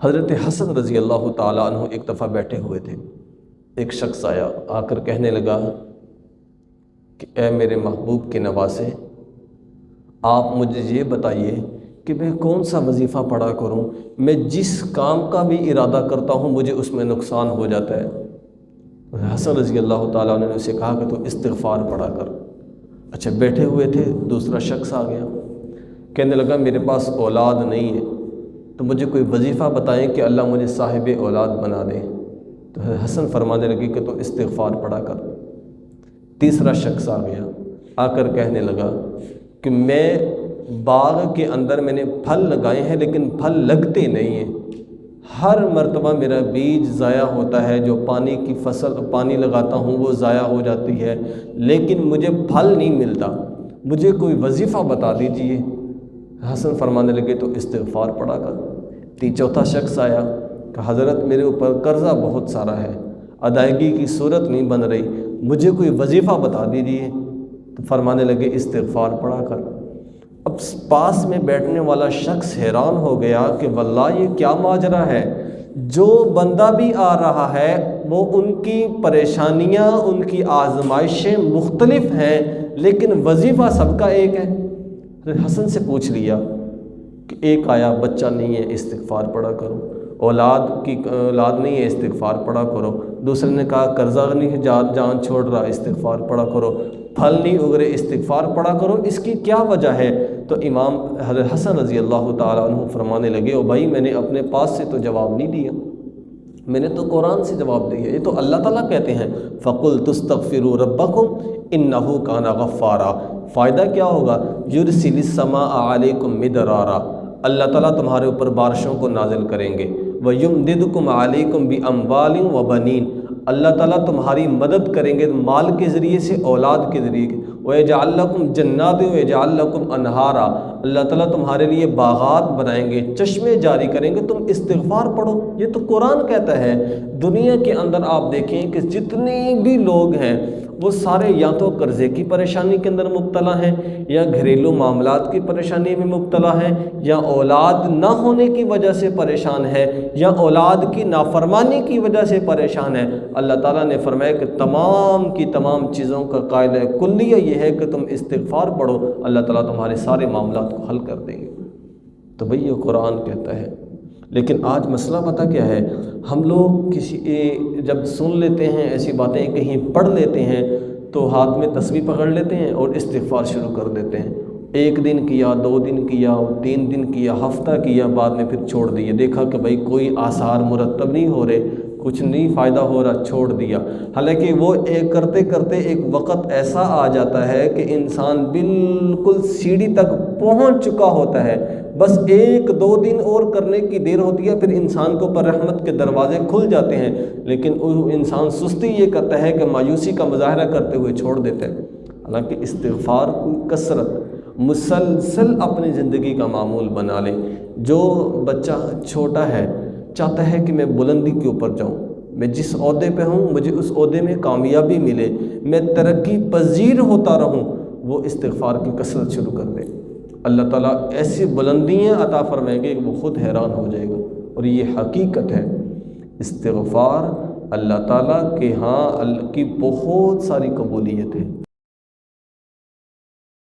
حضرت حسن رضی اللہ تعالیٰ عنہ ایک دفعہ بیٹھے ہوئے تھے، ایک شخص آیا، آ کر کہنے لگا کہ اے میرے محبوب کے نواسے، آپ مجھے یہ بتائیے کہ میں کون سا وظیفہ پڑھا کروں، میں جس کام کا بھی ارادہ کرتا ہوں مجھے اس میں نقصان ہو جاتا ہے۔ حسن رضی اللہ تعالیٰ عنہ نے اسے کہا کہ تو استغفار پڑھا کر۔ اچھا، بیٹھے ہوئے تھے، دوسرا شخص آ گیا، کہنے لگا میرے پاس اولاد نہیں ہے تو مجھے کوئی وظیفہ بتائیں کہ اللہ مجھے صاحب اولاد بنا دے۔ تو حسن فرمانے لگے کہ تو استغفار پڑھا کر۔ تیسرا شخص آ گیا، آ کر کہنے لگا کہ میں باغ کے اندر میں نے پھل لگائے ہیں لیکن پھل لگتے نہیں ہیں، ہر مرتبہ میرا بیج ضائع ہوتا ہے، جو پانی لگاتا ہوں وہ ضائع ہو جاتی ہے، لیکن مجھے پھل نہیں ملتا، مجھے کوئی وظیفہ بتا دیجئے۔ حسن فرمانے لگے تو استغفار پڑھا کر۔ چوتھا شخص آیا کہ حضرت میرے اوپر قرضہ بہت سارا ہے، ادائیگی کی صورت نہیں بن رہی، مجھے کوئی وظیفہ بتا دیجئے۔ تو فرمانے لگے استغفار پڑھا کر۔ اب پاس میں بیٹھنے والا شخص حیران ہو گیا کہ واللہ یہ کیا ماجرا ہے، جو بندہ بھی آ رہا ہے وہ ان کی پریشانیاں، ان کی آزمائشیں مختلف ہیں لیکن وظیفہ سب کا ایک ہے۔ حسن سے پوچھ لیا کہ ایک آیا بچہ نہیں ہے استغفار پڑھا کرو، اولاد نہیں ہے استغفار پڑھا کرو، دوسرے نے کہا قرضہ نہیں جان چھوڑ رہا استغفار پڑھا کرو، پھل نہیں اگ رہے استغفار پڑھا کرو، اس کی کیا وجہ ہے؟ تو امام حضرت حسن رضی اللہ تعالیٰ عنہ فرمانے لگے، او بھائی میں نے اپنے پاس سے تو جواب نہیں دیا، میں نے تو قرآن سے جواب دیا، یہ تو اللہ تعالیٰ کہتے ہیں فَقُلْتُ اسْتَغْفِرُوا رَبَّكُمْ إِنَّهُ كَانَ غَفَّارًا۔ فائدہ کیا ہوگا؟ يُرْسِلِ السَّمَاءَ عَلَيْكُمْ مِدْرَارًا، اللہ تعالیٰ تمہارے اوپر بارشوں کو نازل کریں گے، وَيُمْدِدْكُمْ عَلَيْكُمْ بِأَمْوَالٍ وَبَنِينَ، اللہ تعالیٰ تمہاری مدد کریں گے مال کے ذریعے سے، اولاد کے ذریعے سے، وَيَجْعَلْ لَكُمْ جَنَّاتٍ وَيَجْعَلْ لَكُمْ أَنْهَارًا، اللہ تعالیٰ تمہارے لیے باغات بنائیں گے، چشمے جاری کریں گے، تم استغفار پڑھو۔ یہ تو قرآن کہتا ہے۔ دنیا کے اندر آپ دیکھیں کہ جتنے بھی لوگ ہیں وہ سارے یا تو قرضے کی پریشانی کے اندر مبتلا ہیں، یا گھریلو معاملات کی پریشانی میں مبتلا ہیں، یا اولاد نہ ہونے کی وجہ سے پریشان ہے، یا اولاد کی نافرمانی کی وجہ سے پریشان ہے۔ اللہ تعالیٰ نے فرمایا کہ تمام کی تمام چیزوں کا قاعدہ کلیہ یہ ہے کہ تم استغفار پڑھو، اللہ تعالیٰ تمہارے سارے معاملات کو حل کر دیں گے۔ تو بھئی یہ قرآن کہتا ہے، لیکن آج مسئلہ پتہ کیا ہے؟ ہم لوگ جب سن لیتے ہیں ایسی باتیں، کہیں پڑھ لیتے ہیں تو ہاتھ میں تسبیح پکڑ لیتے ہیں اور استغفار شروع کر دیتے ہیں۔ ایک دن کیا، 2 دن کیا، 3 دن کیا، ہفتہ کیا، بعد میں پھر چھوڑ دیے، دیکھا کہ بھئی کوئی آثار مرتب نہیں ہو رہے، کچھ نہیں فائدہ ہو رہا، چھوڑ دیا۔ حالانکہ وہ کرتے کرتے ایک وقت ایسا آ جاتا ہے کہ انسان بالکل سیڑھی تک پہنچ چکا ہوتا ہے، بس 1-2 دن اور کرنے کی دیر ہوتی ہے، پھر انسان کو پر رحمت کے دروازے کھل جاتے ہیں، لیکن انسان سستی یہ کرتا ہے کہ مایوسی کا مظاہرہ کرتے ہوئے چھوڑ دیتا ہے۔ حالانکہ استغفار کی کثرت مسلسل اپنی زندگی کا معمول بنا لے۔ جو بچہ چھوٹا ہے چاہتا ہے کہ میں بلندی کے اوپر جاؤں، میں جس عہدے پہ ہوں مجھے اس عہدے میں کامیابی ملے، میں ترقی پذیر ہوتا رہوں، وہ استغفار کی کثرت شروع کر دے، اللہ تعالیٰ ایسی بلندیاں عطا فرمائیں گے کہ وہ خود حیران ہو جائے گا۔ اور یہ حقیقت ہے، استغفار اللہ تعالیٰ کے ہاں کی بہت ساری قبولیت ہے۔